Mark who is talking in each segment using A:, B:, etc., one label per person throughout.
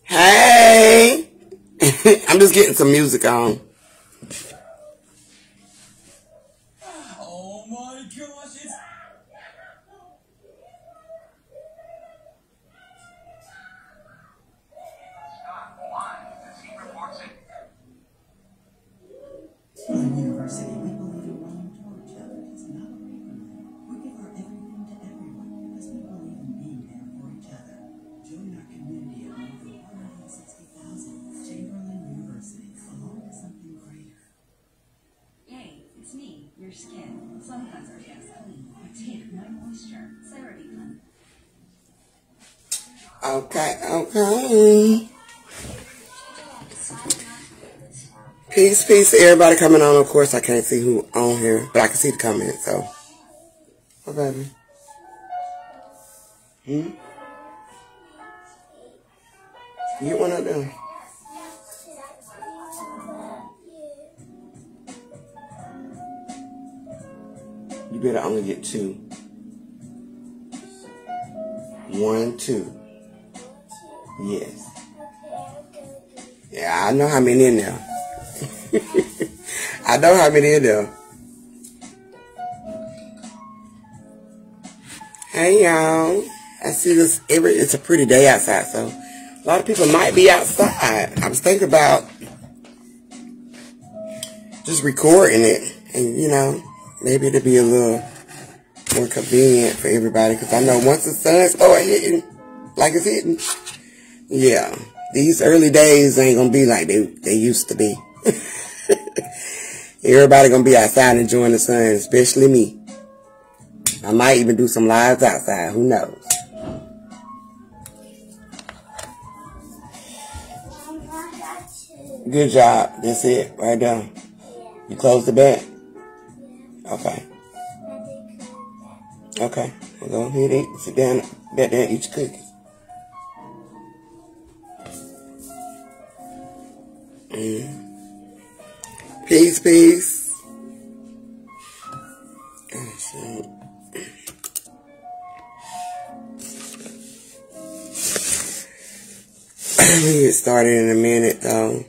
A: Hey! I'm just getting some music on.
B: Oh my gosh, it's...
C: University, we believe in running toward each other. It's not a paper. We give our everything to everyone because we believe in being there for each other. Join our community of more than 160,000 Chamberlain University, along with something greater.
D: Hey, it's me, your skin. Some cleanser gets clean. Take my moisture. ShadrickaWebb.
A: Okay. Peace to everybody coming on. Of course, I can't see who on here, but I can see the comments, so. Oh, baby. Get one of them. You better only get 2. 1, 2. Yes. Yeah, I know how many in there. I know how many in there. Hey y'all. I see this it's a pretty day outside, so a lot of people might be outside. I was thinking about just recording it, and you know, maybe it'll be a little more convenient for everybody, because I know once the sun starts hitting like it's hitting, yeah, these early days ain't gonna be like they used to be. Everybody gonna be outside enjoying the sun, especially me. I might even do some lives outside, who knows. Good job. That's it. Right there. You close the bed? Okay. Okay. Well, go ahead and eat. Sit down back there and eat your cookies. Peace, peace. Oh, shit. We get started in a minute, though.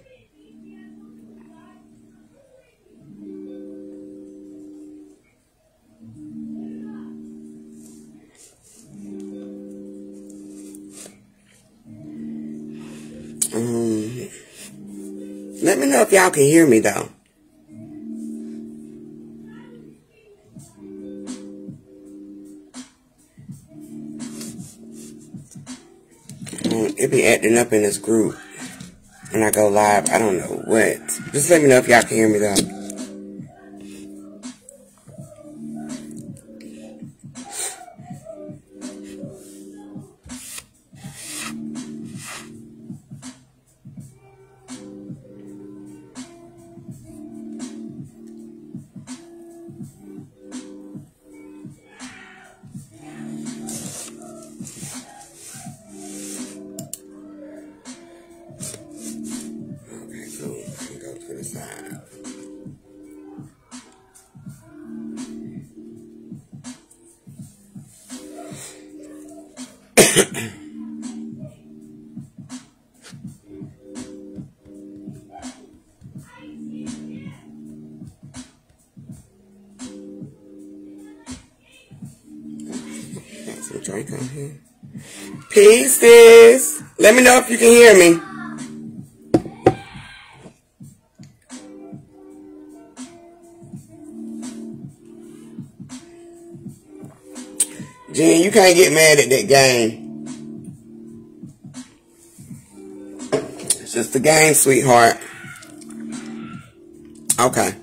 A: Let me know if y'all can hear me, though. It be acting up in this group when I go live. I don't know what. Just let me know if y'all can hear me, though. Drink on here. Pieces. Let me know if you can hear me. Jen, you can't get mad at that game. It's just a game, sweetheart. Okay.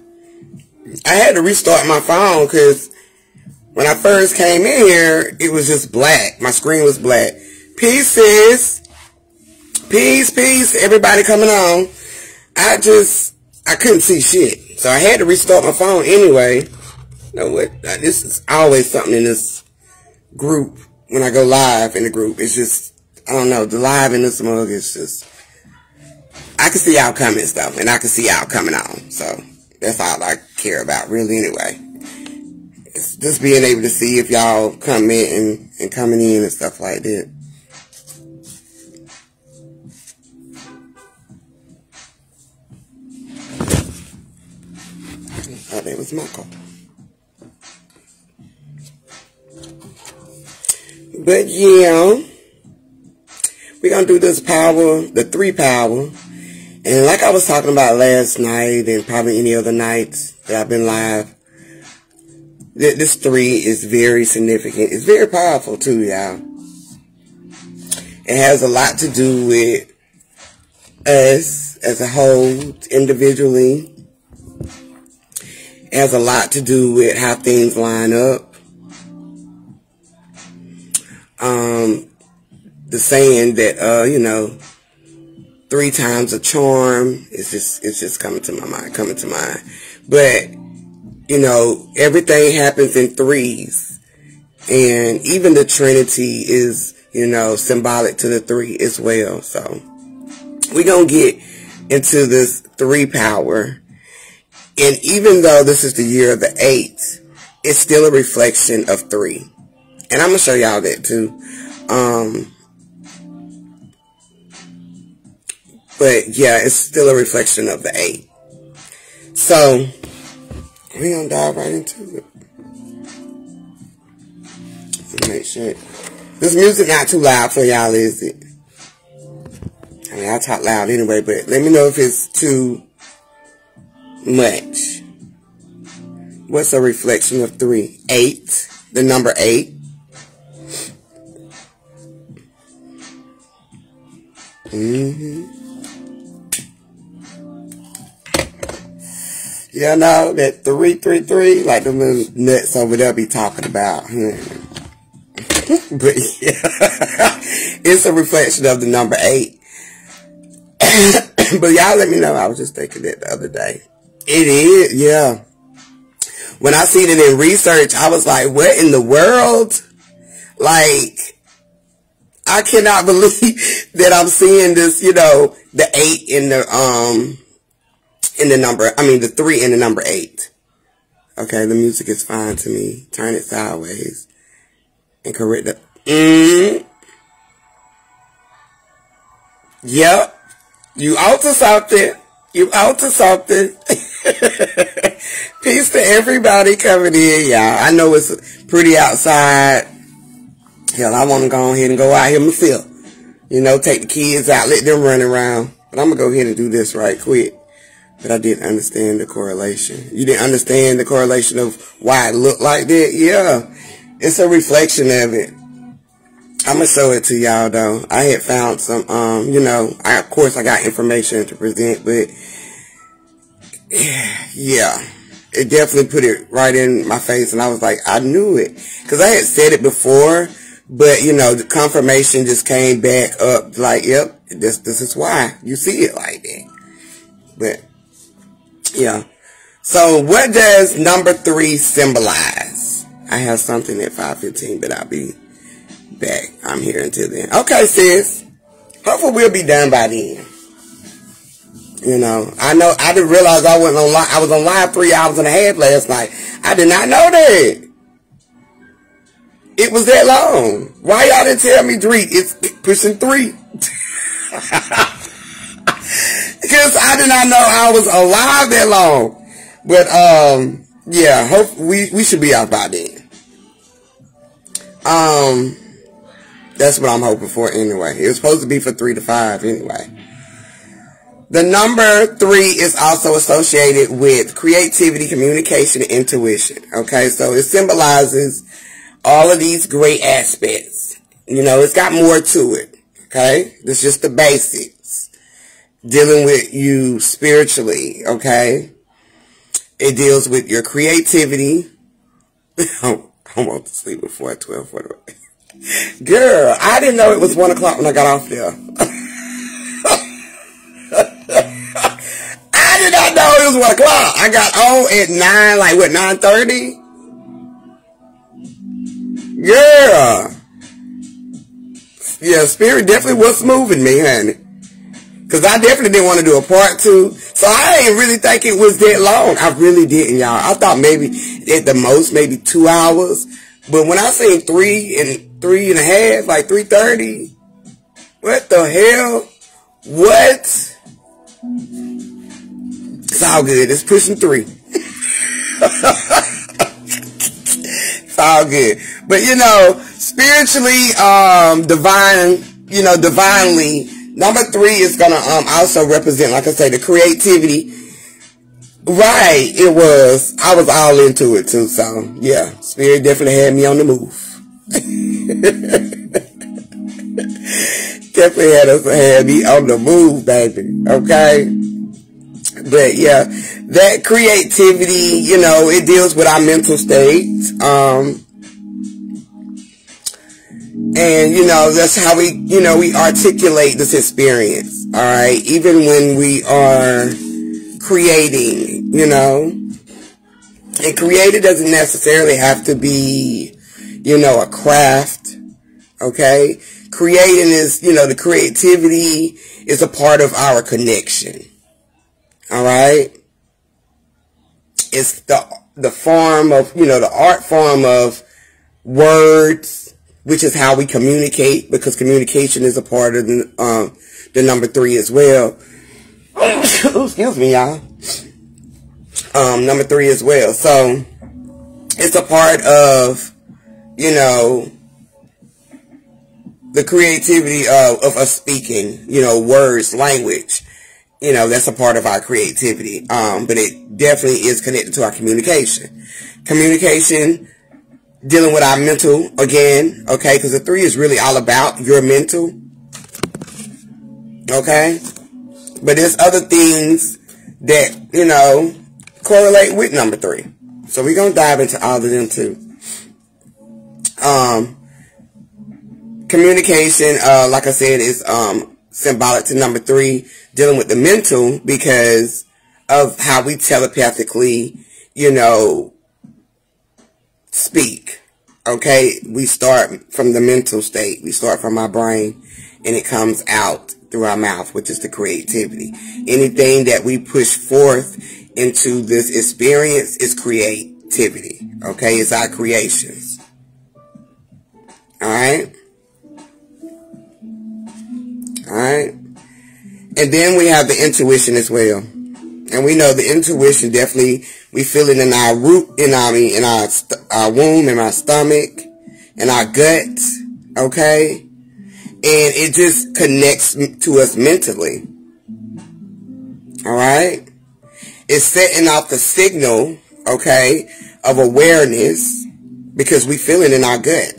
A: I had to restart my phone because when I first came in here, it was just black. My screen was black. Pieces. Peace, peace. Everybody coming on. I couldn't see shit. So I had to restart my phone anyway. You know what? This is always something in this group. When I go live in the group, it's just, I don't know, the live in this mug is just, I can see y'all comments though, and I can see y'all coming on. So that's all I care about really anyway. It's just being able to see if y'all commenting and coming in and stuff like that. Oh, that was my call. But yeah, we're going to do this power, the 3 power. And like I was talking about last night and probably any other nights that I've been live, this 3 is very significant. It's very powerful too, y'all. It has a lot to do with us as a whole, individually. It has a lot to do with how things line up. The saying that, you know, 3 times a charm is just coming to my mind, But, you know, everything happens in 3s. And even the Trinity is, you know, symbolic to the 3 as well. So we're going to get into this 3 power. And even though this is the year of the 8, it's still a reflection of 3. And I'm going to show y'all that too. But yeah, it's still a reflection of the 8. So we're going to dive right into it. Make sure this music not too loud for y'all, is it? I mean, I talk loud anyway, but let me know if it's too much. What's a reflection of 3? 8. The number 8. Yeah, no, that 333, like the little nuts over there be talking about. But yeah, it's a reflection of the number 8. But y'all let me know. I was just thinking that the other day. It is, yeah. When I seen it in research, I was like, what in the world? Like, I cannot believe that I'm seeing this, you know, the 8 in the number, I mean the 3 in the number 8. Okay, the music is fine to me. Turn it sideways. And correct the Yep. You out to something. You out to something. Peace to everybody coming in, y'all. I know it's pretty outside. Hell, I want to go ahead and go out here myself. You know, take the kids out, let them run around. But I'm going to go ahead and do this right quick. But I didn't understand the correlation. You didn't understand the correlation of why it looked like that? Yeah. It's a reflection of it. I'm going to show it to y'all, though. I had found some, you know, of course I got information to present, but yeah, it definitely put it right in my face, and I was like, I knew it. Because I had said it before, but, you know, the confirmation just came back up, like, yep, this is why you see it like that. But, yeah. So, what does number 3 symbolize? I have something at 5:15, but I'll be back. I'm here until then. Okay, sis. Hopefully we'll be done by then. You know, I didn't realize I wasn't on live. I was on live 3 hours and a half last night. I did not know that it was that long. Why y'all didn't tell me, Drake? It's pushing 3. Because I did not know I was alive that long. But yeah, we should be out by then. That's what I'm hoping for anyway. It was supposed to be for 3 to 5 anyway. The number 3 is also associated with creativity, communication, and intuition. Okay, so it symbolizes all of these great aspects. You know, it's got more to it. Okay, this is just the basics. Dealing with you spiritually. Okay, it deals with your creativity. I want to sleep before 12. Girl, I didn't know it was 1 o'clock when I got off there. I did not know it was 1 o'clock. I got on at 9, like what, 9:30? Girl. Yeah, spirit definitely was moving me, honey. Because I definitely didn't want to do a part 2. So I didn't really think it was that long. I really didn't, y'all. I thought maybe at the most, maybe 2 hours. But when I seen 3 and 3.5, like 3:30, what the hell? What? It's all good. It's pushing 3. It's all good. But you know, spiritually, divinely, number 3 is gonna also represent, like I say, the creativity. Right, it was. I was all into it too, so yeah, spirit definitely had me on the move. Definitely had me on the move, baby. Okay? But yeah, that creativity, you know, it deals with our mental state. And, you know, that's how we articulate this experience. Alright? Even when we are creating, you know. And creating doesn't necessarily have to be, a craft. Okay? Creating is, the creativity is a part of our connection. Alright? It's the form of, the art form of words, which is how we communicate, because communication is a part of the number 3 as well. Excuse me, y'all. Number 3 as well. So, it's a part of, the creativity of us speaking, words, language. That's a part of our creativity. But it definitely is connected to our communication. Communication, dealing with our mental again, okay? Because the 3 is really all about your mental, okay? But there's other things that, correlate with number 3. So we're going to dive into all of them too. Communication, like I said, is symbolic to number 3, dealing with the mental because of how we telepathically, speak. Okay? We start from the mental state. We start from our brain, and it comes out through our mouth, which is the creativity. Anything that we push forth into this experience is creativity. Okay? It's our creations. Alright? Alright? And then we have the intuition as well. And we know the intuition definitely, we feel it in our root, in our womb, in our stomach, in our guts. Okay? And it just connects to us mentally. Alright? It's setting off the signal, okay, of awareness because we feel it in our gut.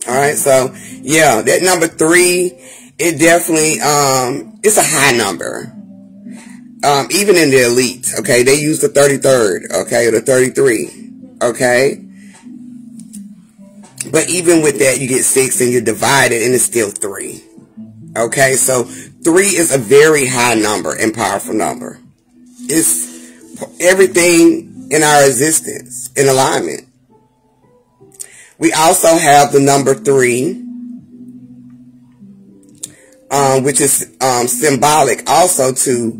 A: Alright, so, yeah, that number 3, it definitely, it's a high number. Even in the elite, okay, they use the 33rd, okay, or the 33, okay? But even with that, you get 6 and you're divided and it's still 3. Okay, so 3 is a very high number and powerful number. It's everything in our existence in alignment. We also have the number 3, which is symbolic also to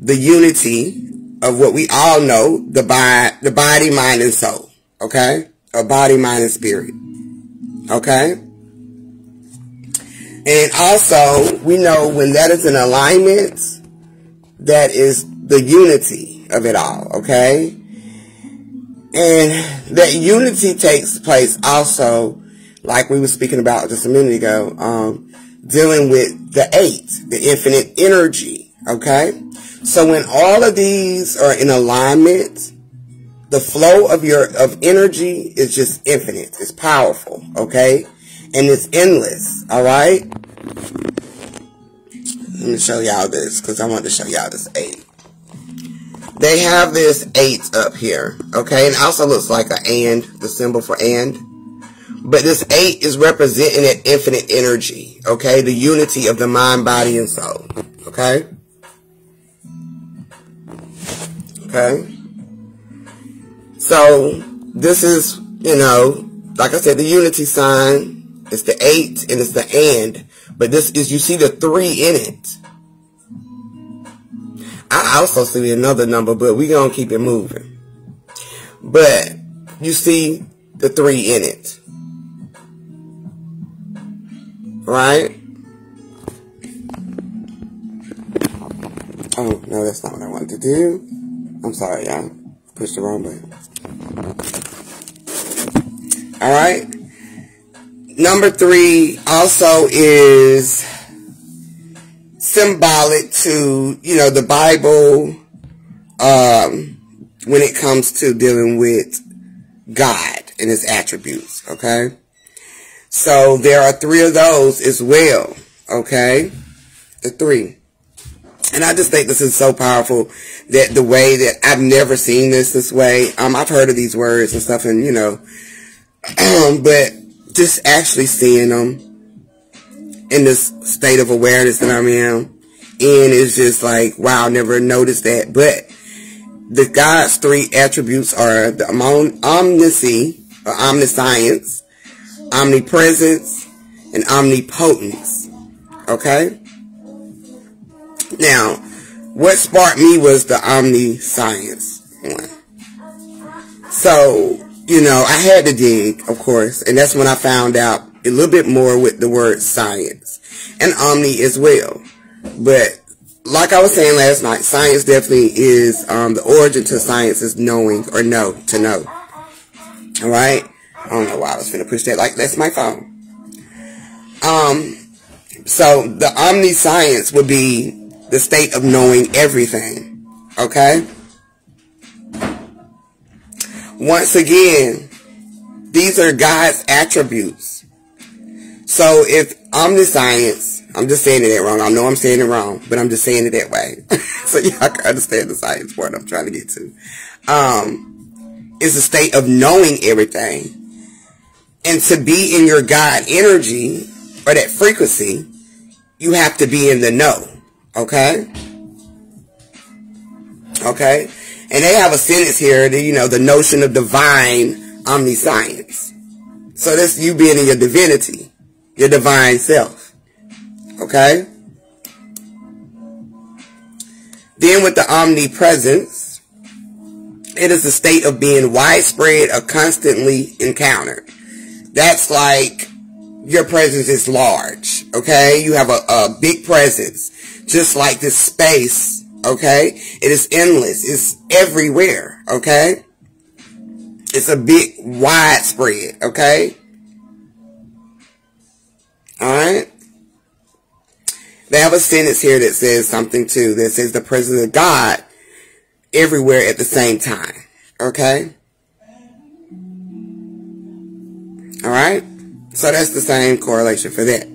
A: the unity of what we all know, the body, mind, and soul. Okay? Or body, mind, and spirit. Okay? And also, we know when that is in alignment, that is the unity of it all. Okay? And that unity takes place also, like we were speaking about just a minute ago, dealing with the 8, the infinite energy, okay? So when all of these are in alignment, the flow of energy is just infinite. It's powerful, okay? And it's endless, all right? Let me show y'all this, because I want to show y'all this 8. They have this 8 up here, okay? And it also looks like an and, the symbol for and. But this 8 is representing that infinite energy, okay? The unity of the mind, body, and soul, okay? Okay? So, this is, like I said, the unity sign. It's the 8 and it's the and. But this is, you see the 3 in it. I also see another number, but we're going to keep it moving. But you see the 3 in it. Right? Oh, no, that's not what I wanted to do. I'm sorry, y'all. Pushed the wrong button. Alright? Number 3 also is symbolic to, the Bible, when it comes to dealing with God and His attributes, okay? So there are 3 of those as well, okay? The 3. And I just think this is so powerful that the way that I've never seen this way. I've heard of these words and stuff and, but just actually seeing them in this state of awareness that I'm in, and it's just like, wow, I never noticed that. But the God's three attributes are the omniscience, or omniscience, omnipresence, and omnipotence. Okay? Now, what sparked me was the omniscience one. So, you know, I had to dig, of course, and that's when I found out a little bit more with the word science and omni as well. But like I was saying last night, science definitely is, the origin to science is knowing, or know, to know. Alright? I don't know why I was finna push that, like, that's my phone. So the omniscience would be the state of knowing everything. Okay? Once again, these are God's attributes. So if omniscience, I'm just saying it wrong. I know I'm saying it wrong, but I'm just saying it that way. So y'all can understand the science part I'm trying to get to. Is a state of knowing everything. And to be in your God energy, or that frequency, you have to be in the know. Okay? Okay? And they have a sentence here, that, you know, the notion of divine omniscience. So that's you being in your divinity, your divine self. Okay? Then with the omnipresence, it is a state of being widespread or constantly encountered. That's like your presence is large. Okay? You have a big presence. Just like this space. Okay? It is endless. It's everywhere. Okay? It's a big widespread. Okay? Alright? They have a sentence here that says something too. That says the presence of God everywhere at the same time. Okay? Alright? So that's the same correlation for that.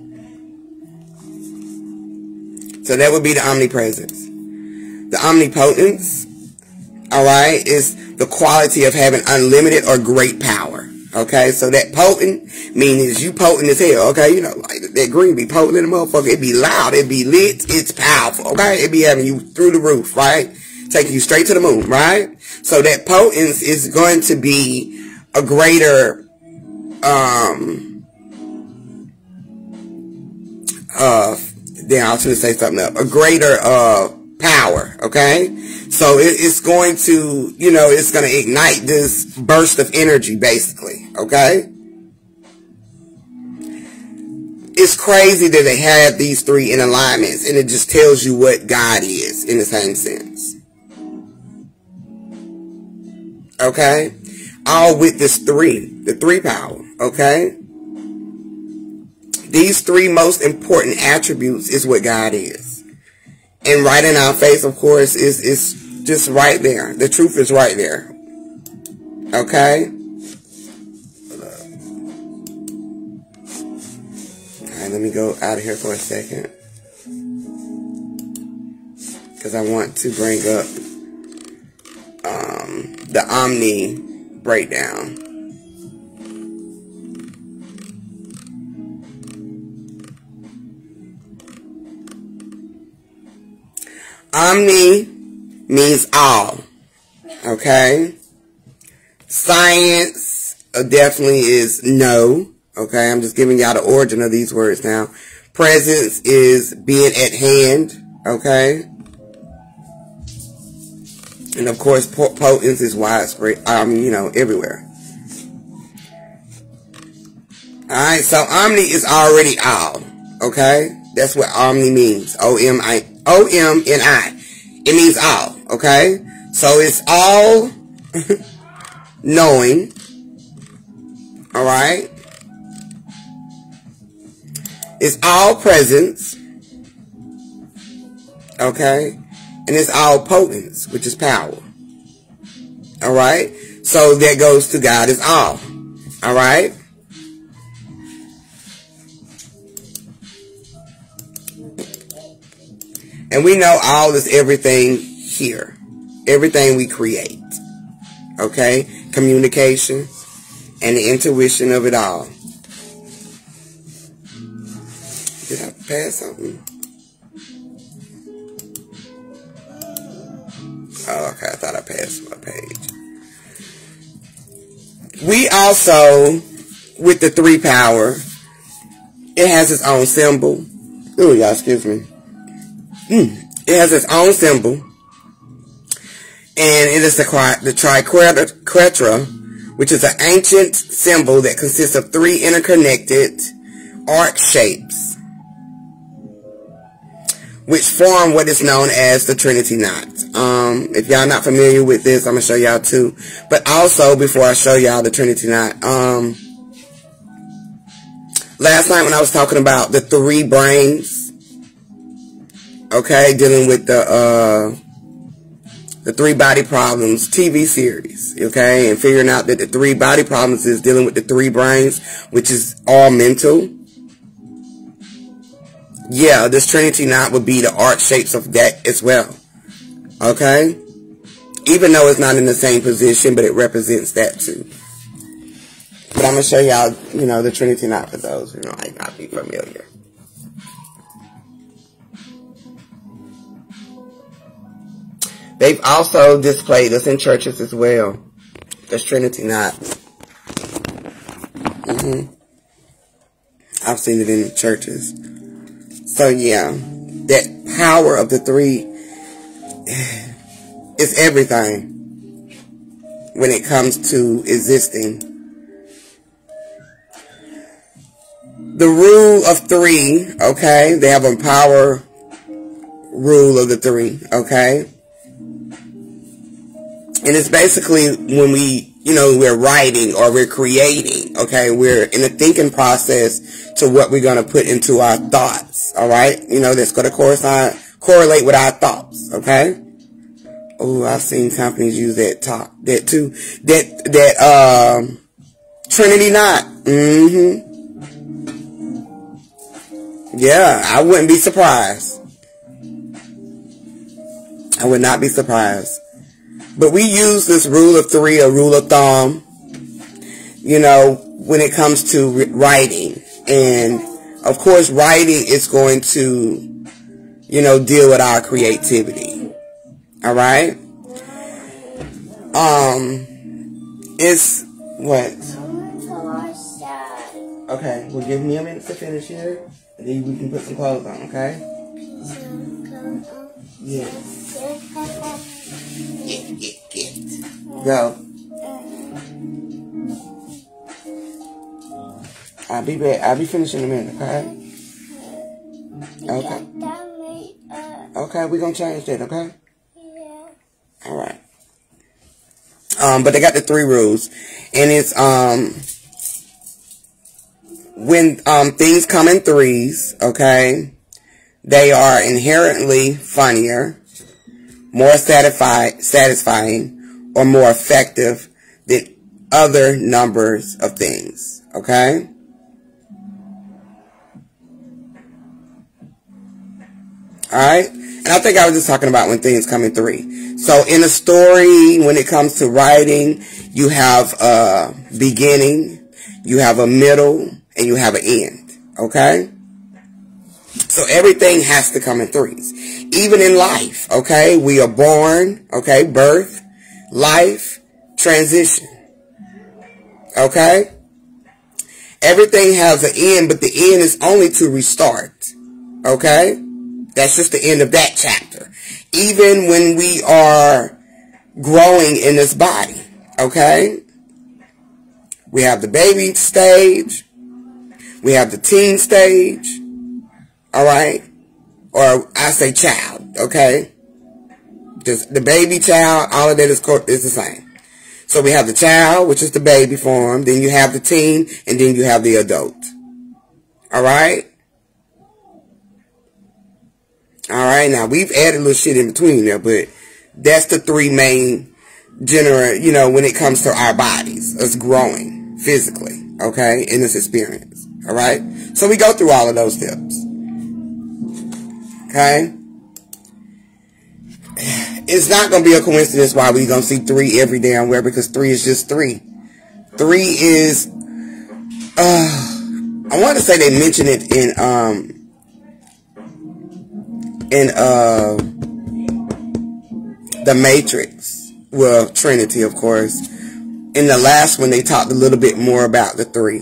A: So that would be the omnipresence. The omnipotence, alright, is the quality of having unlimited or great power. Okay? So that potent means you potent as hell. Okay? You know, like that green be potent in the motherfucker. It be loud. It be lit. It's powerful. Okay? It be having you through the roof. Right? Taking you straight to the moon. Right? So that potence is going to be a greater then I was going to say something else. A greater power, okay? So it's going to, you know, it's going to ignite this burst of energy, basically, okay? It's crazy that they have these three in alignments, and it just tells you what God is in the same sense. Okay? All with this the three power, okay? These three most important attributes is what God is. And right in our face, of course, is just right there. The truth is right there. Okay? Alright, let me go out of here for a second. Because I want to bring up the Omni breakdown. Omni means all. Okay? Science definitely is no. Okay? I'm just giving y'all the origin of these words now. Presence is being at hand. Okay? And of course, potence is widespread. You know, everywhere. Alright, so omni is already all. Okay? That's what omni means. O-M-N-I. It means all. Okay? So it's all knowing. Alright? It's all presence. Okay? And it's all potence, which is power. Alright? So that goes to God is all. Alright? And we know all is everything here. Everything we create. Okay? Communication and the intuition of it all. Did I pass something? Oh, okay, I thought I passed my page. We also, with the 3 power, it has its own symbol. Ooh, y'all, excuse me. It has its own symbol. And it is the triquetra, which is an ancient symbol that consists of 3 interconnected arc shapes, which form what is known as the Trinity knot. If y'all not familiar with this, I'm going to show y'all too. But also, before I show y'all the Trinity knot, last night when I was talking about the 3 brains, okay, dealing with the 3 body problems TV series, okay, and figuring out that the 3 body problems is dealing with the 3 brains, which is all mental. Yeah, this Trinity knot would be the arc shapes of that as well, okay, even though it's not in the same position, but it represents that too. But I'm going to show y'all, you know, the Trinity knot for those who might not be familiar. They've also displayed this in churches as well. This Trinity knot. I've seen it in churches. So yeah, that power of the 3 is everything when it comes to existing. The rule of 3, okay, they have a power rule of the 3, okay. And it's basically when we, you know, we're writing or we're creating, okay, we're in a thinking process to what we're going to put into our thoughts, all right? You know, that's going to correlate with our thoughts, okay? Oh, I've seen companies use that too. That Trinity knot. Yeah, I wouldn't be surprised. I would not be surprised. But we use this rule of 3, a rule of thumb, you know, when it comes to writing. And, of course, writing is going to, you know, deal with our creativity. All right? It's, what? Okay, well, give me a minute to finish here. And then we can put some clothes on, okay? Yeah. Get. Go. I'll be back. I'll be finished in a minute, okay? Okay. Okay, we're gonna change that, okay? Yeah. Alright. But they got the 3 rules. And it's when things come in 3s, okay, they are inherently funnier, more satisfying, or more effective than other numbers of things, okay? Alright? And I think I was just talking about when things come in 3. So in a story, when it comes to writing, you have a beginning, you have a middle, and you have an end, okay? So everything has to come in 3s. Even in life, okay? We are born, okay? Birth, life, transition, okay? Everything has an end, but the end is only to restart, okay? That's just the end of that chapter. Even when we are growing in this body, okay? We have the baby stage. We have the teen stage. Alright? Or I say child, okay? Just the baby, child, all of that is the same. So we have the child, which is the baby form. Then you have the teen, and then you have the adult. Alright? Alright, now we've added a little shit in between there, but that's the 3 main general, you know, when it comes to our bodies, us growing physically, okay, in this experience. Alright? So we go through all of those steps. Okay? It's not going to be a coincidence why we're going to see 3 every damn where, because 3 is just 3. 3 is, I want to say they mention it in the Matrix. Well, Trinity, of course. In the last one, they talked a little bit more about the three.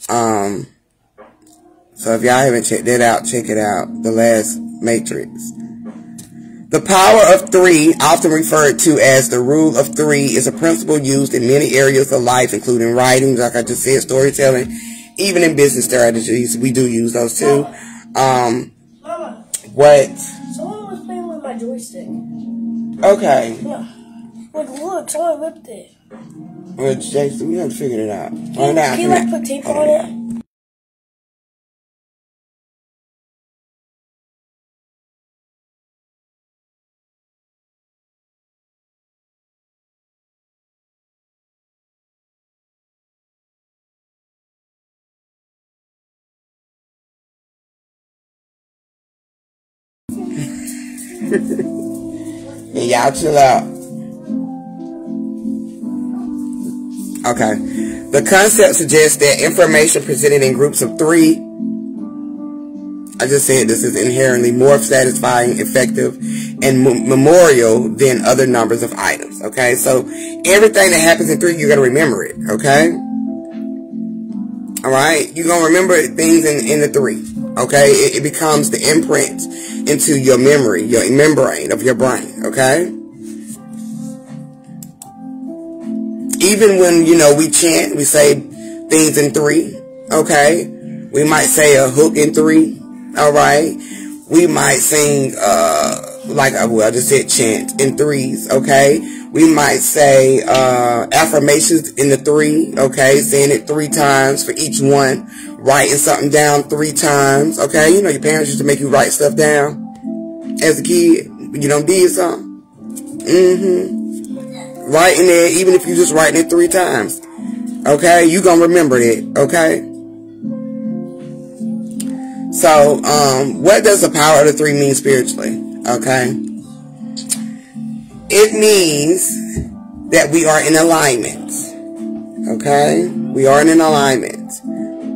A: So if y'all haven't checked that out, check it out. The last Matrix. The power of three, often referred to as the rule of three, is a principle used in many areas of life, including writing, like I just said, storytelling, even in business strategies. We do use those too.
E: Mama,
A: What?
E: someone was playing with my joystick.
A: Okay.
E: Yeah. Like, look, someone ripped it.
A: Well, Jason, we haven't figured it out.
E: Can you like put tape on it?
A: And y'all chill out. Okay. The concept suggests that information presented in groups of three, I just said this, is inherently more satisfying, effective, and memorial than other numbers of items. Okay, so everything that happens in three, you're going to remember it. Okay? Alright? You're going to remember things in the three. Okay? It becomes the imprint into your memory, your membrane of your brain. Okay? Even when, we chant, we say things in three. Okay? We might say a hook in three. Alright? We might sing, I just said chant in threes. Okay? We might say affirmations in the three. Okay? Saying it 3 times for each one. Writing something down 3 times. Okay? Your parents used to make you write stuff down as a kid. You done did something. Writing it, even if you just writing it 3 times. Okay? You gonna remember it. Okay? So, what does the power of the three mean spiritually? Okay? It means that we are in alignment. Okay? We are in an alignment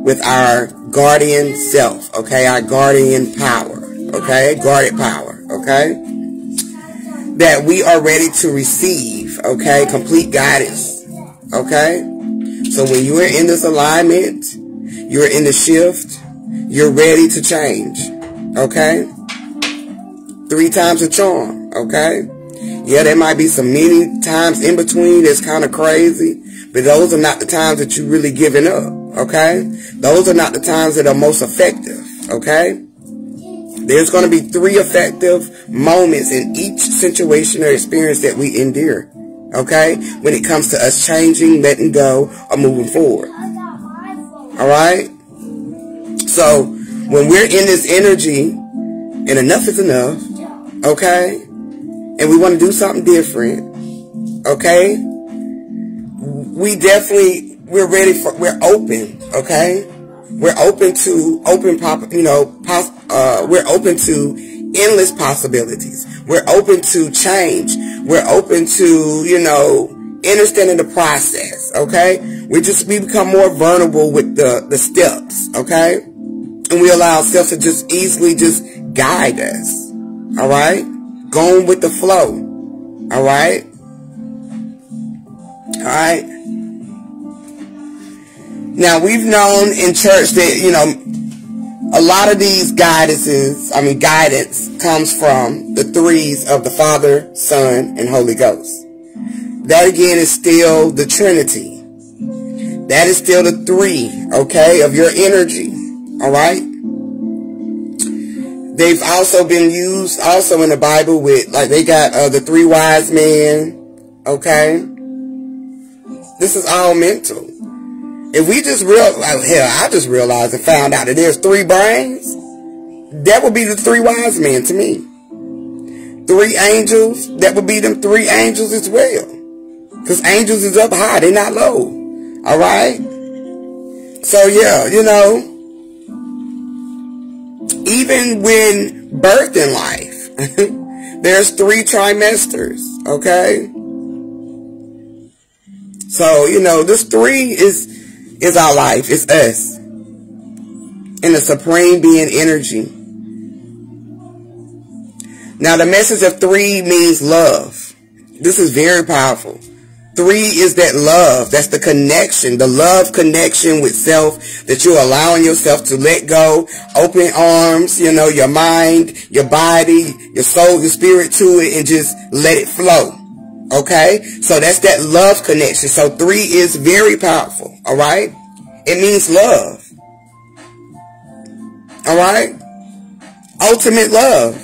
A: with our guardian self. Okay? Our guardian power. Okay? Guarded power. Okay? That we are ready to receive. Okay? Complete guidance. Okay? So when you are in this alignment, you're in the shift, you're ready to change. Okay? 3 times a charm. Okay? Yeah, there might be some many times in between that's kind of crazy, but those are not the times that you're really giving up. Okay? Those are not the times that are most effective. Okay? There's going to be 3 effective moments in each situation or experience that we endure. Okay? When it comes to us changing, letting go, or moving forward. Alright? So, when we're in this energy, and enough is enough, okay? And we want to do something different, okay? We're open, okay? We're open to we're open to endless possibilities. We're open to change. We're open to, understanding the process, okay? We become more vulnerable with the steps, okay? And we allow ourselves to just easily just guide us, alright? Going with the flow, alright? Alright? Now, we've known in church that, a lot of these guidance comes from the threes of the Father, Son, and Holy Ghost. That again is still the Trinity. That is still the 3, okay, of your energy, alright? They've also been used also in the Bible with, they got the 3 wise men, okay? This is all mental. If we just I just realized and found out that there's 3 brains, that would be the 3 wise men to me. 3 angels, that would be them 3 angels as well. Because angels is up high, they're not low. Alright? So yeah, even when birthing life, there's 3 trimesters, okay? So, this 3 is our life, it's us. In the supreme being energy. Now, the message of 3 means love. This is very powerful. 3 is that love. That's the connection, the love connection with self, that you're allowing yourself to let go, open arms, you know, your mind, your body, your soul, your spirit to it, and just let it flow. Okay? So that's that love connection. So 3 is very powerful. All right? It means love. All right? Ultimate love.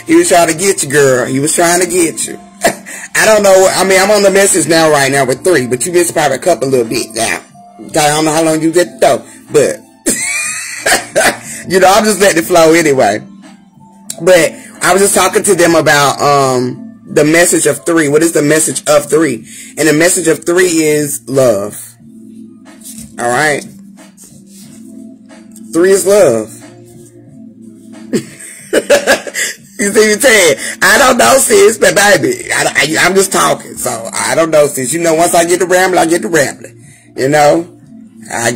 A: He was trying to get you, girl. He was trying to get you. I don't know. I mean, I'm on the message now, right now with 3, but you missed probably a couple little bit now. I don't know how long you get though, but you know, I'm just letting it flow anyway. But I was just talking to them about the message of 3. What is the message of 3? And the message of 3 is love. All right. 3 is love. You see what I'm saying? I don't know, sis, but baby, I'm just talking. So I don't know, sis. You know, once I get to rambling, I get to rambling. You know, I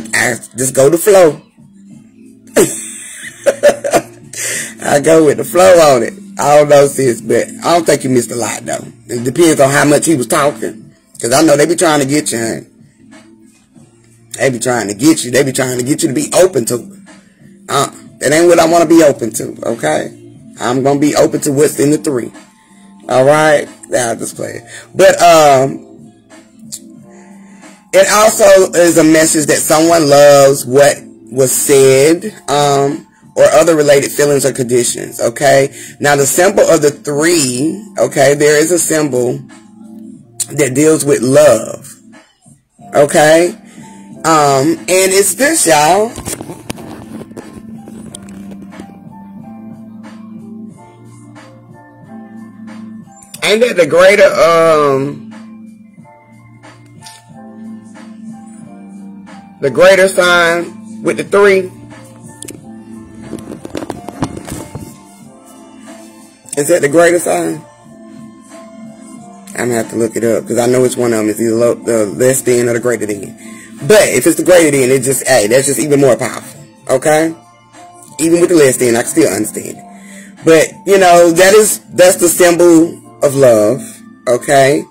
A: just go to flow. I go with the flow on it. I don't know, sis, but I don't think you missed a lot, though. It depends on how much he was talking. Because I know they be trying to get you, honey. They be trying to get you. They be trying to get you to be open to it. That ain't what I want to be open to, okay? I'm going to be open to what's in the 3. All right? Now, I'll just play it. But, it also is a message that someone loves what was said, or other related feelings or conditions, okay? Now, the symbol of the 3, okay, there is a symbol that deals with love, okay? And it's this, y'all. Ain't that the greater sign with the 3? Is that the greater sign? I'm gonna have to look it up because I know which one of them is either the less than or the greater than. But if it's the greater than, it just, hey, that's just even more powerful. Okay? Even with the less than, I can still understand it. But you know, that's the symbol of love, okay?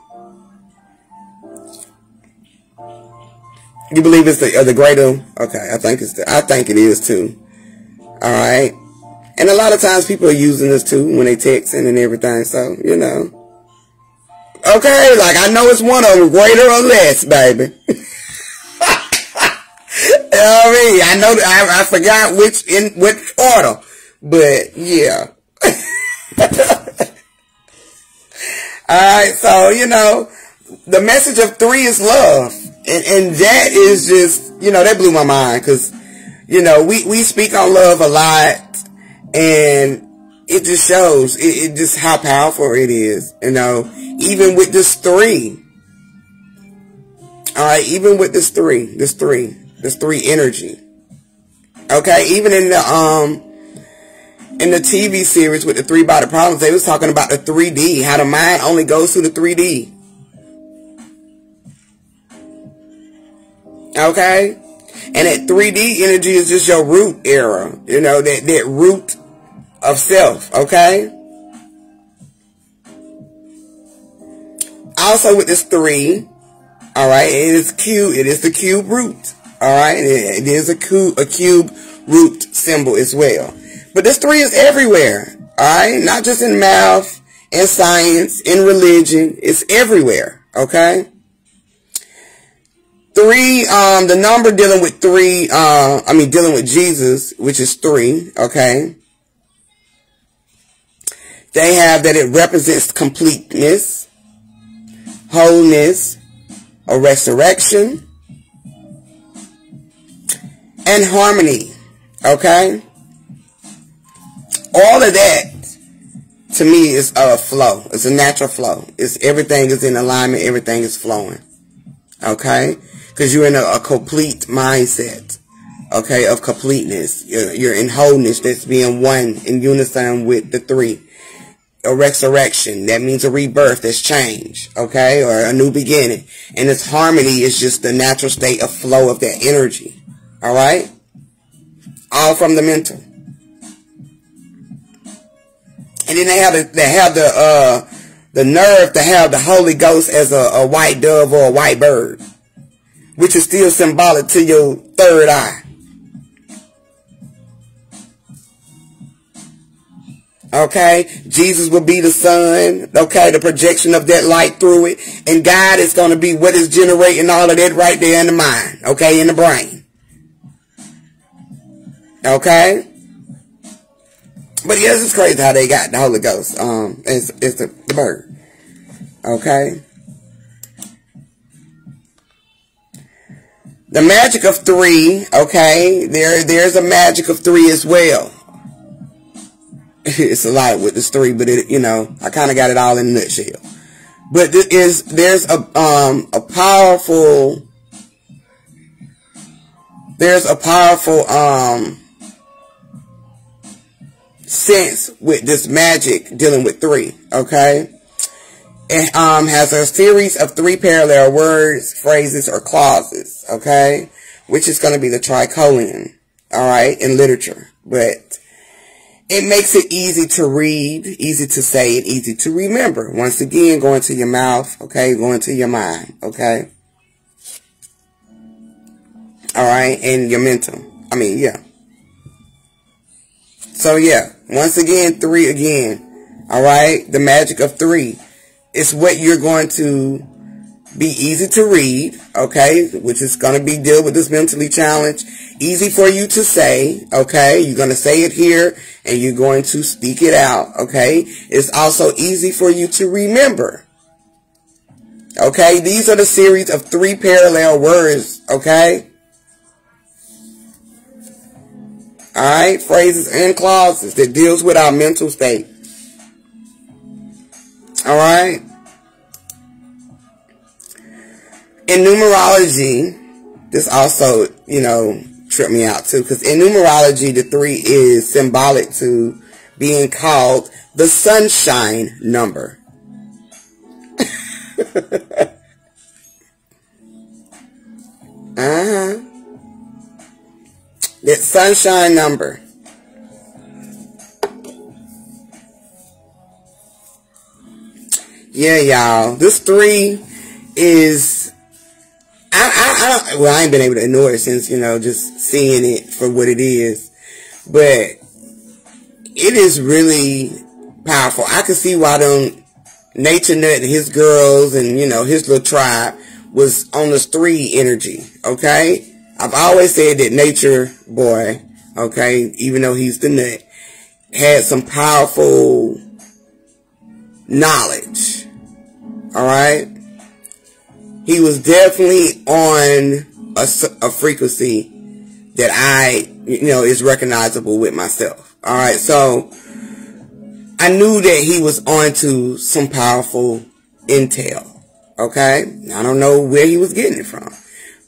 A: You believe it's the greater? Okay, I think it is too. All right, and a lot of times people are using this too when they texting and everything. So you know, okay, like I know it's one of them, greater or less, baby. You know what I mean? I know I forgot which order, but yeah. Alright, so, you know, the message of 3 is love. And that is just, you know, that blew my mind. Because, you know, we speak on love a lot. And it just shows, it just how powerful it is. You know, even with this 3. Alright, even with this 3 energy. Okay, even in the TV series with the 3 body problems, they was talking about the 3D, how the mind only goes through the 3D. Okay? And that 3D energy is just your root era. You know, that root of self. Okay? Also with this 3, alright, it is the cube root. Alright? It is a cube root symbol as well. But this 3 is everywhere, alright? Not just in math, in science, in religion. It's everywhere, okay? 3, the number dealing with 3, dealing with Jesus, which is 3, okay? They have that it represents completeness, wholeness, a resurrection, and harmony, okay? All of that, to me, is a flow. It's a natural flow. Everything is in alignment. Everything is flowing. Okay? Because you're in a complete mindset. Okay? Of completeness. You're in wholeness. That's being one in unison with the 3. A resurrection. That means a rebirth. That's change. Okay? Or a new beginning. And this harmony is just the natural state of flow of that energy. Alright? all from the mental. And then they have the nerve to have the Holy Ghost as a white dove or a white bird, which is still symbolic to your third eye. Okay, Jesus will be the sun, okay, the projection of that light through it, and God is going to be what is generating all of that right there in the mind, okay, in the brain. Okay? But yes, it's crazy how they got the Holy Ghost, it's the bird. Okay? The magic of 3, okay, there's a magic of 3 as well. It's a lot with this 3, but it, you know, I kind of got it all in a nutshell. But there's a powerful sense with this magic dealing with 3. Okay, it has a series of 3 parallel words, phrases, or clauses. Okay, which is going to be the tricolon. All right, in literature, but it makes it easy to read, easy to say, and easy to remember. Once again, going to your mouth, okay, going to your mind, okay? Alright, and your mental. Yeah. So, yeah, once again, 3 again, alright? The magic of 3 is what you're going to be easy to read, okay, which is going to be deal with this mentally challenge. Easy for you to say, okay, you're going to say it here and you're going to speak it out, okay. It's also easy for you to remember, okay. These are the series of 3 parallel words, okay. Alright, phrases and clauses that deals with our mental state. Alright. In numerology, this also, you know, tripped me out too, because in numerology, the 3 is symbolic to being called the sunshine number. That sunshine number. Yeah, y'all. This 3 is... I ain't been able to ignore it since, you know, just seeing it for what it is. But it is really powerful. I can see why Nature Nut and his girls and, you know, his little tribe was on this 3 energy, okay? I've always said that Nature Boy, okay, even though he's the nut, had some powerful knowledge, alright? He was definitely on a frequency that is recognizable with myself. Alright, so I knew that he was onto some powerful intel. Okay? I don't know where he was getting it from.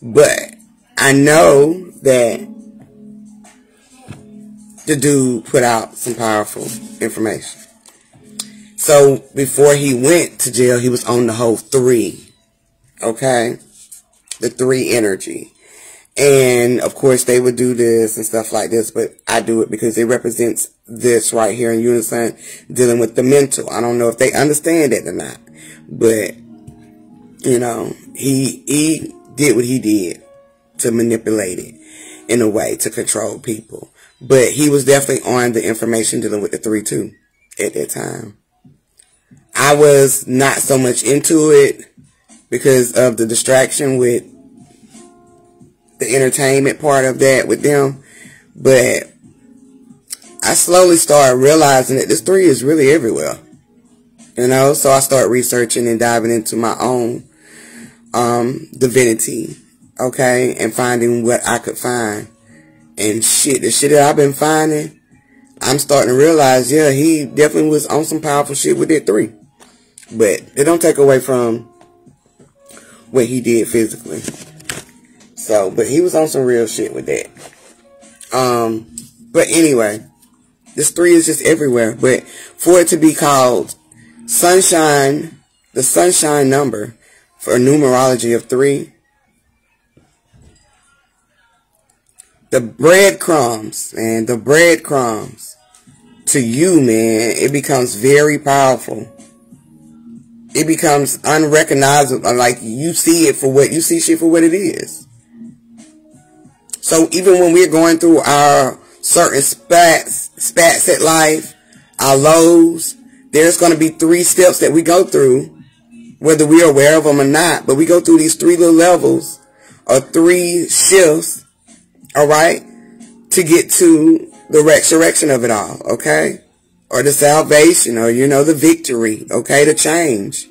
A: But I know that the dude put out some powerful information. So before he went to jail, he was on the whole 3. Okay, the 3 energy. And of course they would do this and stuff like this, but I do it because it represents this right here in unison, dealing with the mental. I don't know if they understand it or not, but you know, he did what he did to manipulate it in a way to control people. But he was definitely on the information dealing with the 3 too at that time. I was not so much into it because of the distraction with the entertainment part of that with them. But I slowly started realizing that this 3 is really everywhere. You know, so I started researching and diving into my own divinity, okay, and finding what I could find. And shit, the shit that I've been finding, I'm starting to realize, yeah, he definitely was on some powerful shit with that 3. But it don't take away from what he did physically. So, but he was on some real shit with that. But anyway, this 3 is just everywhere. But for it to be called sunshine, the sunshine number for a numerology of 3, The breadcrumbs, man, the breadcrumbs to you, man, it becomes very powerful. It becomes unrecognizable. Like, you see it for what, you see shit for what it is. So even when we're going through our certain spats at life, our lows, there's going to be 3 steps that we go through, whether we are aware of them or not. But we go through these 3 little levels or 3 shifts, all right, to get to the resurrection of it all, okay? Or the salvation, or, you know, the victory, okay, the change.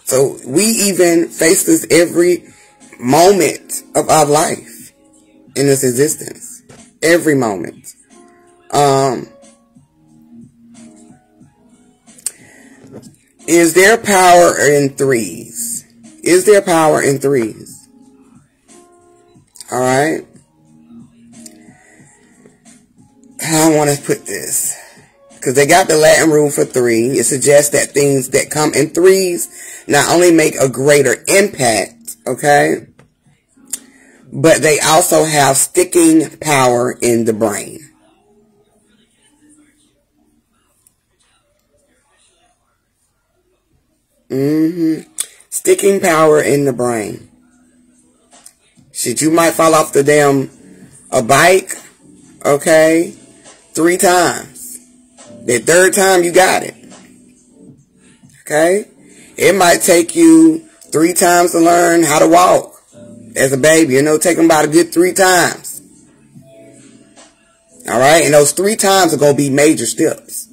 A: So we even face this every moment of our life in this existence. Every moment. Is there power in 3s? Is there power in 3s? Alright? How I want to put this, because they got the Latin rule for 3. It suggests that things that come in 3s not only make a greater impact, okay, but they also have sticking power in the brain. Sticking power in the brain. Shit, you might fall off a bike, okay, 3 times. The 3rd time you got it. Okay? It might take you 3 times to learn how to walk as a baby. You know, take them about a good 3 times. Alright? And those 3 times are going to be major steps.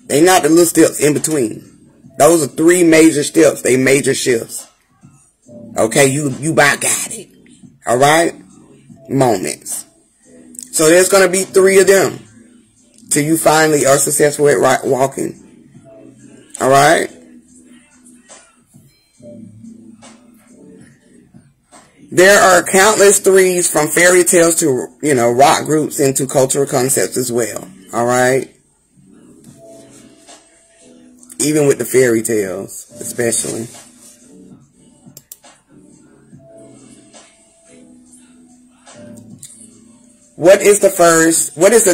A: They not the little steps in between. Those are 3 major steps. They major shifts. Okay? You about got it. Alright? Moments. So there's going to be 3 of them till you finally are successful at walking. Alright? There are countless 3s from fairy tales to, you know, rock groups and to cultural concepts as well. Alright? Even with the fairy tales, especially. What is the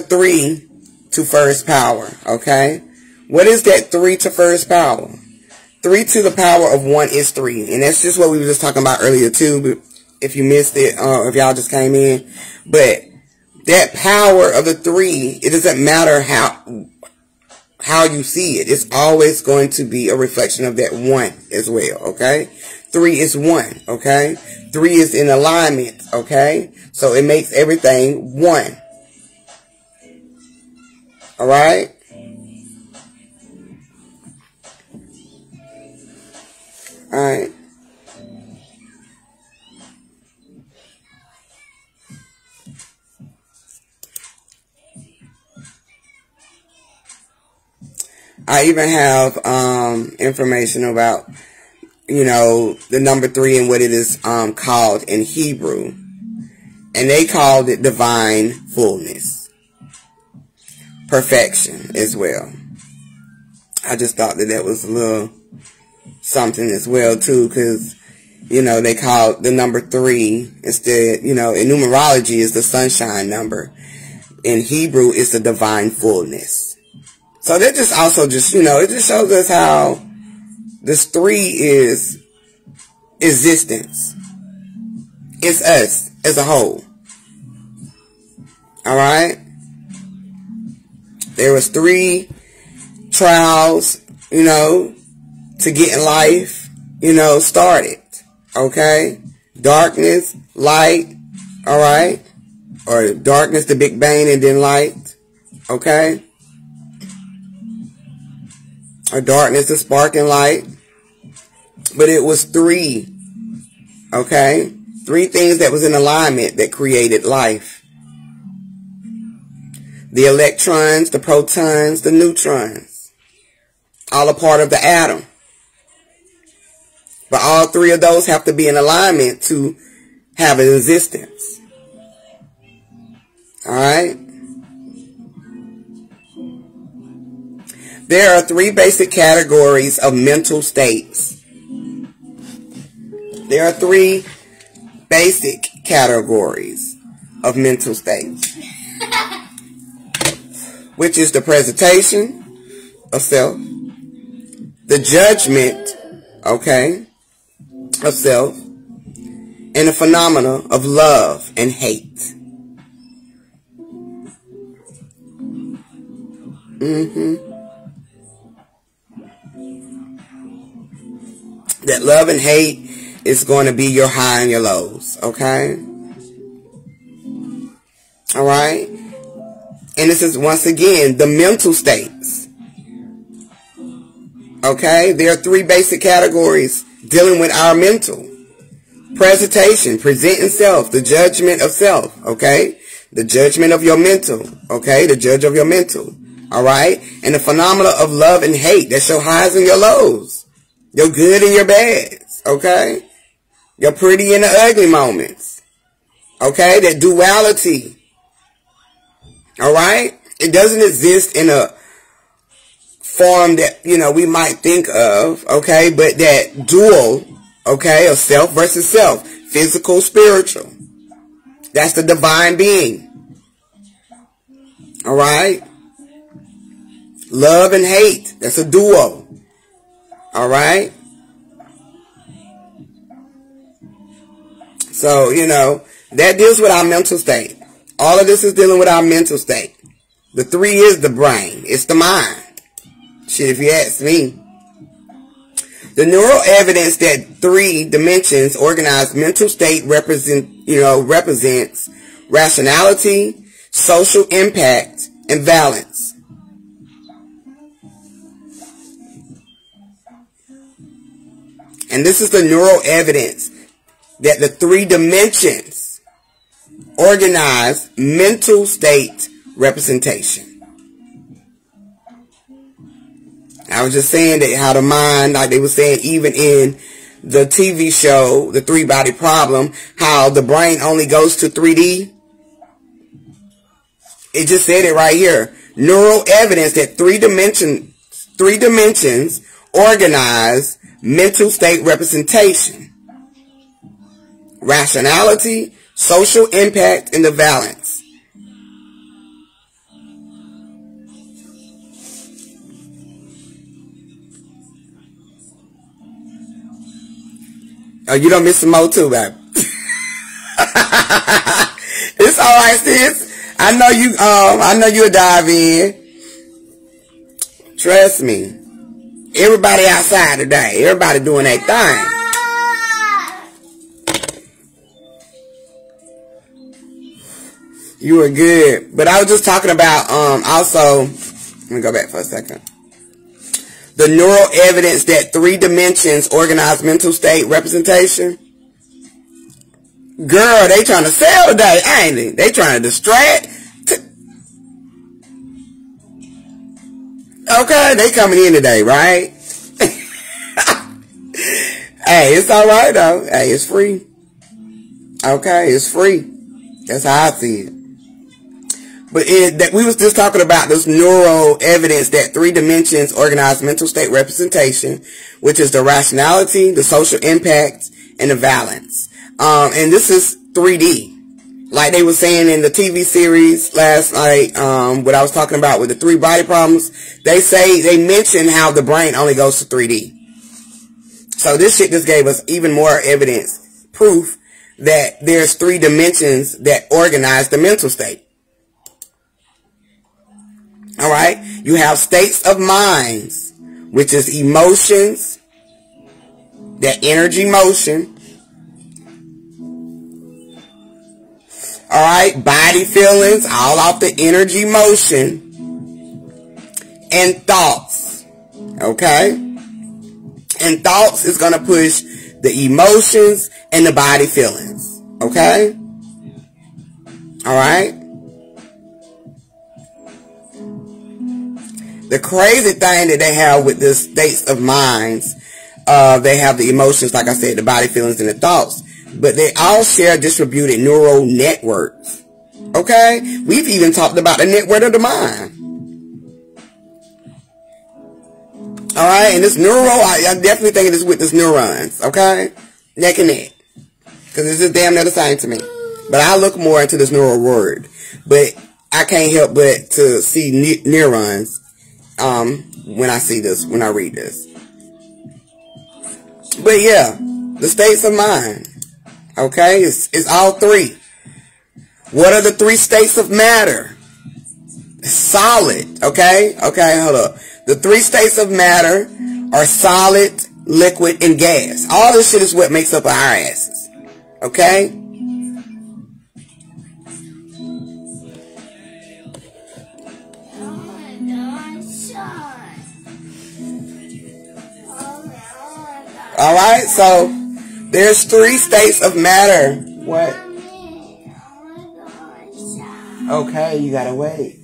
A: 3 to first power? Okay? What is that 3 to first power? 3 to the power of 1 is 3. And that's just what we were just talking about earlier too. But if you missed it, if y'all just came in. But that power of the 3, it doesn't matter how you see it. It's always going to be a reflection of that 1 as well. Okay? 3 is 1. Okay? 3 is in alignment. Okay? So it makes everything 1. Alright? Alright. I even have information about, you know, the number 3 and what it is called in Hebrew. And they called it divine fullness. Perfection as well. I just thought that was a little something as well too, because, you know, they called the number 3 instead, you know, in numerology is the sunshine number. In Hebrew, it's the divine fullness. So that just also just, you know, it just shows us how this 3 is existence. It's us as a whole. Alright? There was 3 trials, you know, to get in life, you know, started. Okay? Darkness, light, alright? Or darkness, the Big Bang, and then light. Okay? Or darkness, the sparking light. But it was 3. Okay? 3 things that was in alignment that created life. The electrons, the protons, the neutrons. All a part of the atom. But all 3 of those have to be in alignment to have an existence. Alright? There are 3 basic categories of mental states. There are 3 basic categories of mental state, which is the presentation of self, the judgment, okay, of self, and the phenomena of love and hate. That love and hate is going to be your high and your lows, okay? Alright? And this is, once again, the mental states. Okay? There are 3 basic categories dealing with our mental. Presentation, presenting self, the judgment of self, okay? The judgment of your mental, okay? The judge of your mental, alright? And the phenomena of love and hate, that's your highs and your lows. Your good and your bads, okay? Your pretty and the ugly moments, okay? That duality, alright? It doesn't exist in a form that, you know, we might think of, okay? But that dual, okay, of self versus self, physical, spiritual. That's the divine being, alright? Love and hate, that's a duo. Alright? So, you know, that deals with our mental state. All of this is dealing with our mental state. The 3 is the brain. It's the mind. Shit, if you ask me. The neural evidence that 3 dimensions organized mental state represents rationality, social impact, and balance. And this is the neural evidence that the 3 dimensions organize mental state representation. I was just saying that how the mind, like they were saying even in the TV show, The 3-Body Problem, how the brain only goes to 3D. It just said it right here. Neural evidence that 3 dimensions organize mental state representation, rationality, social impact, and the balance. Oh, you don't miss some more too, baby. It's alright, sis. I know you'll dive in. Trust me. Everybody outside today. Everybody doing their thing. You were good. But I was just talking about, also, let me go back for a second. The neural evidence that 3 dimensions organize mental state representation. Girl, they trying to sell today, ain't they? They trying to distract. Okay, they coming in today, right? Hey, it's alright though. Hey, it's free. Okay, it's free. That's how I see it. But we was just talking about this neural evidence that 3 dimensions organize mental state representation, which is the rationality, the social impact, and the balance. And this is 3D. Like they were saying in the TV series last night, what I was talking about with the 3 body problems, they mention how the brain only goes to 3D. So this shit just gave us even more evidence, proof that there's 3 dimensions that organize the mental state. Alright? You have states of minds, which is emotions, that energy motion. Alright, body feelings, all off the energy motion. And thoughts. Okay? And thoughts is going to push the emotions and the body feelings. Okay? Alright? The crazy thing that they have with the states of minds, they have the emotions, like I said, the body feelings and the thoughts. But they all share distributed neural networks. Okay? We've even talked about the network of the mind. Alright? And this neural, I definitely think it is with this neurons. Okay? Neck and neck. Because it's just damn near the same to me. But I look more into this neural word. But I can't help but to see neurons when I see this, when I read this. But yeah, the states of mind. Okay, it's all three. What are the three states of matter? Solid. Okay, hold up. The three states of matter are solid, liquid, and gas. All this shit is what makes up our asses. Okay? Alright, so there's three states of matter. What? Okay, you gotta wait.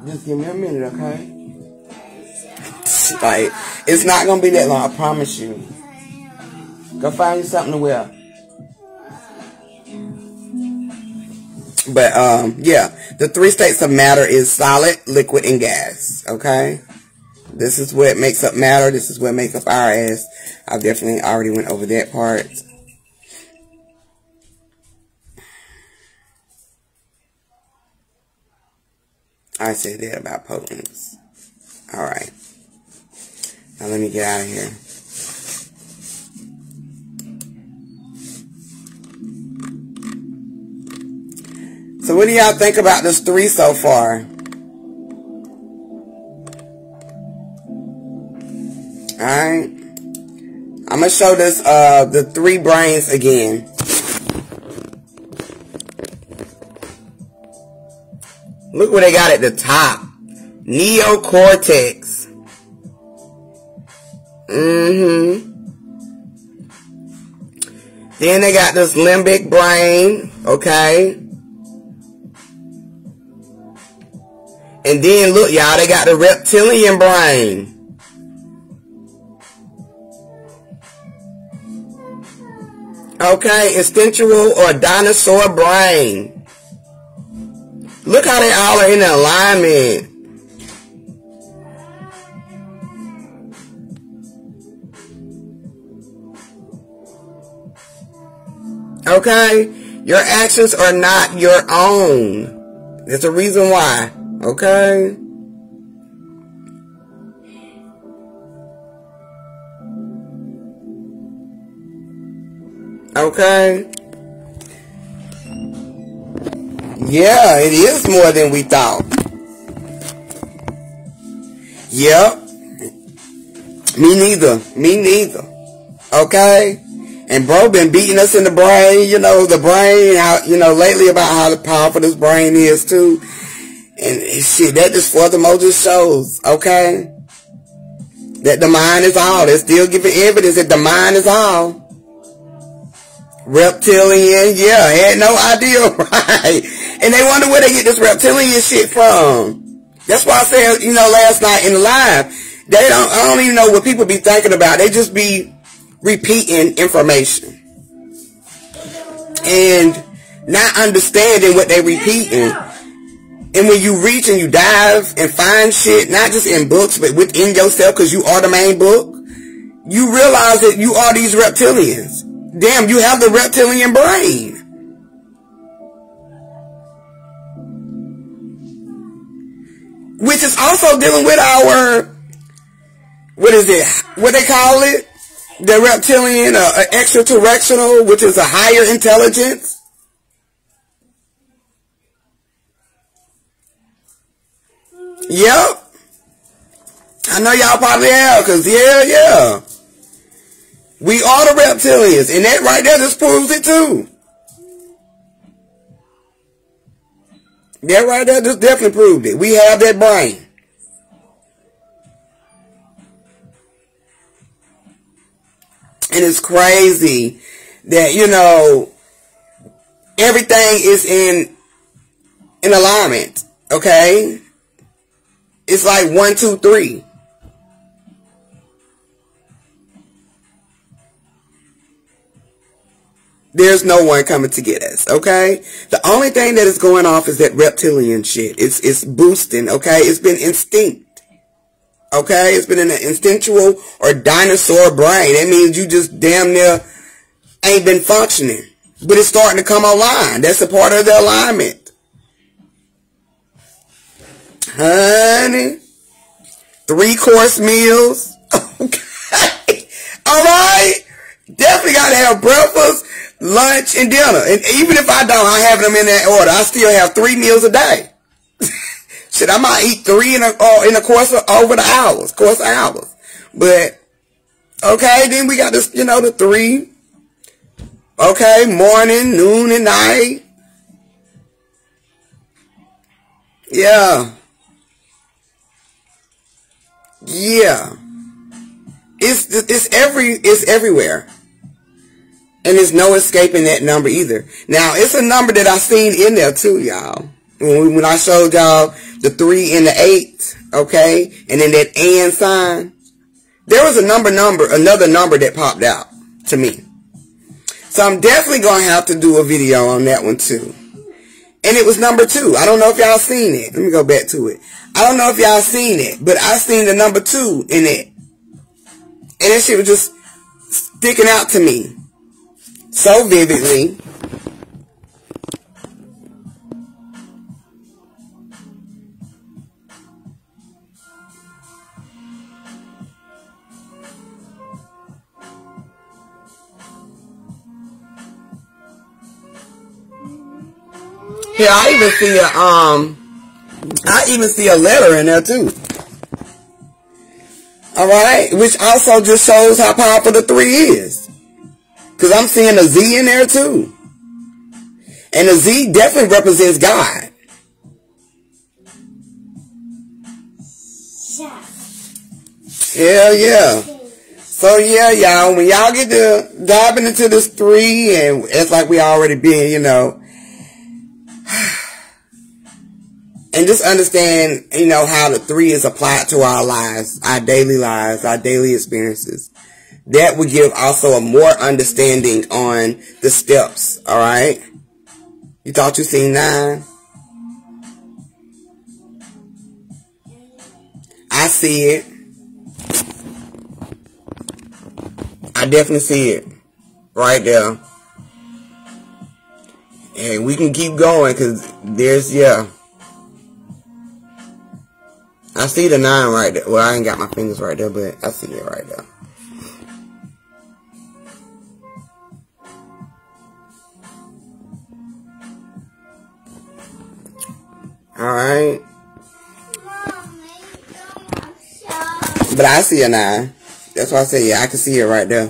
A: Just give me a minute, okay? Like, it's not gonna be that long, I promise you. Go find you something to wear. But, yeah. The three states of matter is solid, liquid, and gas. Okay? This is what makes up matter. This is what makes up our ass. I've definitely already went over that part. I said that about potents. Alright. Now let me get out of here. So what do y'all think about this 3 so far? Alright. I'm going to show this, the 3 brains again. Look what they got at the top. Neocortex. Then they got this limbic brain. Okay. And then look, y'all, they got the reptilian brain. Okay, instinctual or dinosaur brain. Look how they all are in alignment. Okay? Your actions are not your own. There's a reason why. Okay? Okay? Yeah, it is more than we thought. Yep. Me neither. Me neither. Okay? And bro been beating us in the brain, you know, the brain, how, you know, lately about how powerful this brain is too. And shit, that just furthermore just shows, okay? That the mind is all. They're still giving evidence that the mind is all. Reptilian, yeah, had no idea, right? And they wonder where they get this reptilian shit from. That's why I said, you know, last night in the live, I don't even know what people be thinking about. They just be repeating information. And not understanding what they repeating. And when you reach and you dive and find shit, not just in books, but within yourself, because you are the main book, you realize that you are these reptilians. Damn, you have the reptilian brain. Which is also dealing with our, what is it? What they call it? The reptilian, extraterrestrial, which is a higher intelligence. Yep. I know y'all probably have, because yeah. We are the reptilians, and that right there just proves it too. That right there just definitely proved it. We have that brain. And it's crazy that, you know, everything is in alignment, okay? It's like 1, 2, 3. There's no one coming to get us, okay? The only thing that is going off is that reptilian shit. It's boosting, okay? It's been instinct. Okay? It's been in an instinctual or dinosaur brain. That means you just damn near ain't been functioning. But it's starting to come online. That's a part of the alignment. Honey. 3-course meals. Okay. Alright. Definitely got to have breakfast, lunch, and dinner. And even if I don't, I have them in that order. I still have 3 meals a day. Shit, I might eat 3 in a course of over the hours. But, okay, then we got this, you know, the 3. Okay, morning, noon, and night. Yeah. Yeah. It's everywhere. And there's no escaping that number either. Now, it's a number that I seen in there too, y'all. When I showed y'all the 3 and the 8, okay? And then that and sign. There was another number that popped out to me. So I'm definitely going to have to do a video on that one too. And it was number 2. I don't know if y'all seen it. Let me go back to it. I don't know if y'all seen it, but I seen the number 2 in it. And that shit was just sticking out to me so vividly. Here, I even see a letter in there too. Alright, which also just shows how powerful the 3 is. Because I'm seeing a Z in there too. And the Z definitely represents God. Hell yeah. So yeah, y'all, when y'all get to diving into this 3, and it's like we already been, you know, and just understand, you know, how the 3 is applied to our lives, our daily experiences. That would give also a more understanding on the steps, alright? You thought you seen 9? I see it. I definitely see it. Right there. And we can keep going, because there's, yeah. I see the 9 right there. Well, I ain't got my fingers right there, but I see it right there. Alright. But I see a 9. That's why I say, yeah, I can see it right there.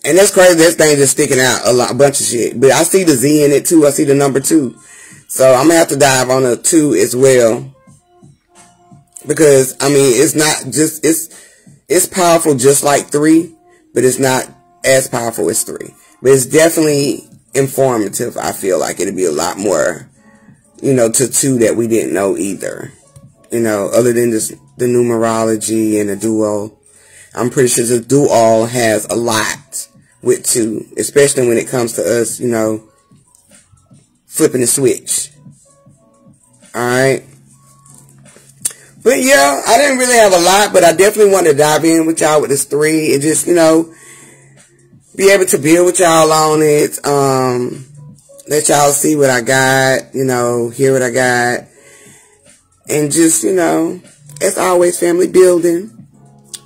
A: And that's crazy. This thing just sticking out a bunch of shit. But I see the Z in it too. I see the number 2. So I'm going to have to dive on the 2 as well. Because, I mean, it's not just, it's powerful just like 3, but it's not as powerful as 3. But it's definitely informative. I feel like it'll be a lot more, you know, to 2 that we didn't know either. You know, other than just the numerology and the duo. I'm pretty sure the duo has a lot with 2, especially when it comes to us, you know, flipping the switch. Alright. But yeah, I didn't really have a lot, but I definitely wanted to dive in with y'all with this 3 and just, you know, be able to build with y'all on it. Let y'all see what I got, you know, hear what I got. And just, you know, as always, family building.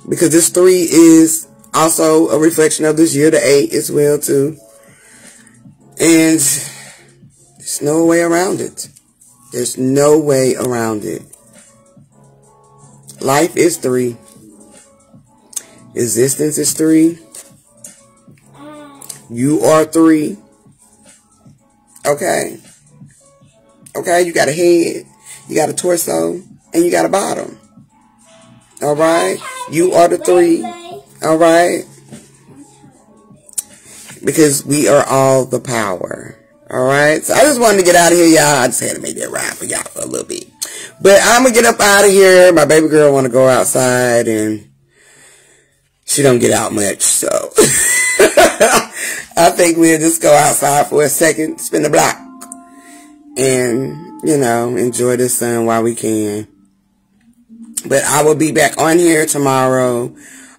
A: Because this 3 is also a reflection of this year, the 8 as well too. And there's no way around it. There's no way around it. Life is 3. Existence is 3. You are 3. Okay. Okay, you got a head, you got a torso, and you got a bottom. Alright? You are the 3. Alright? Because we are all the power. Alright? So I just wanted to get out of here, y'all. I just had to make that ride for y'all for a little bit. But I'm going to get up out of here. My baby girl want to go outside, and she don't get out much, so I think we'll just go outside for a second, spin the block, and, you know, enjoy the sun while we can. But I will be back on here tomorrow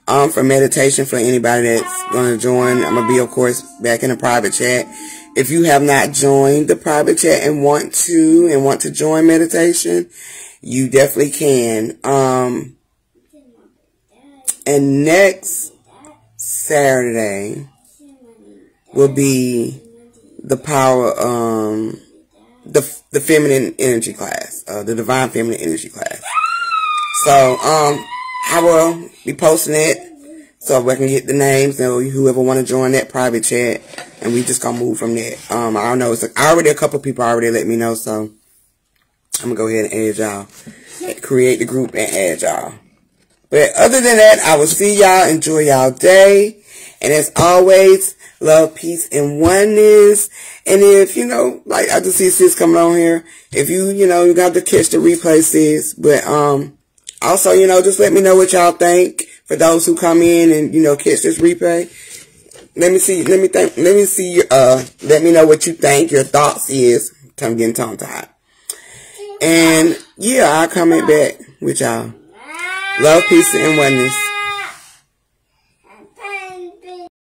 A: for meditation for anybody that's going to join. I'm going to be, of course, back in the private chat. If you have not joined the private chat and want to join meditation, you definitely can. And next Saturday will be the power, the feminine energy class, the divine feminine energy class. So, I will be posting it so we can get the names and whoever want to join that private chat, and we just gonna move from there. I don't know. It's already a couple people already let me know, so I'm gonna go ahead and add y'all, create the group and add y'all. But other than that, I will see y'all. Enjoy y'all day, and as always, love, peace, and oneness. And if, like I just see sis coming on here, if you got to catch the replay, sis. But, also, just let me know what y'all think for those who come in and, catch this replay. Let me know what you think, your thoughts is. I'm getting tongue-tied. And, yeah, I'll comment back with y'all. Love, peace, and oneness.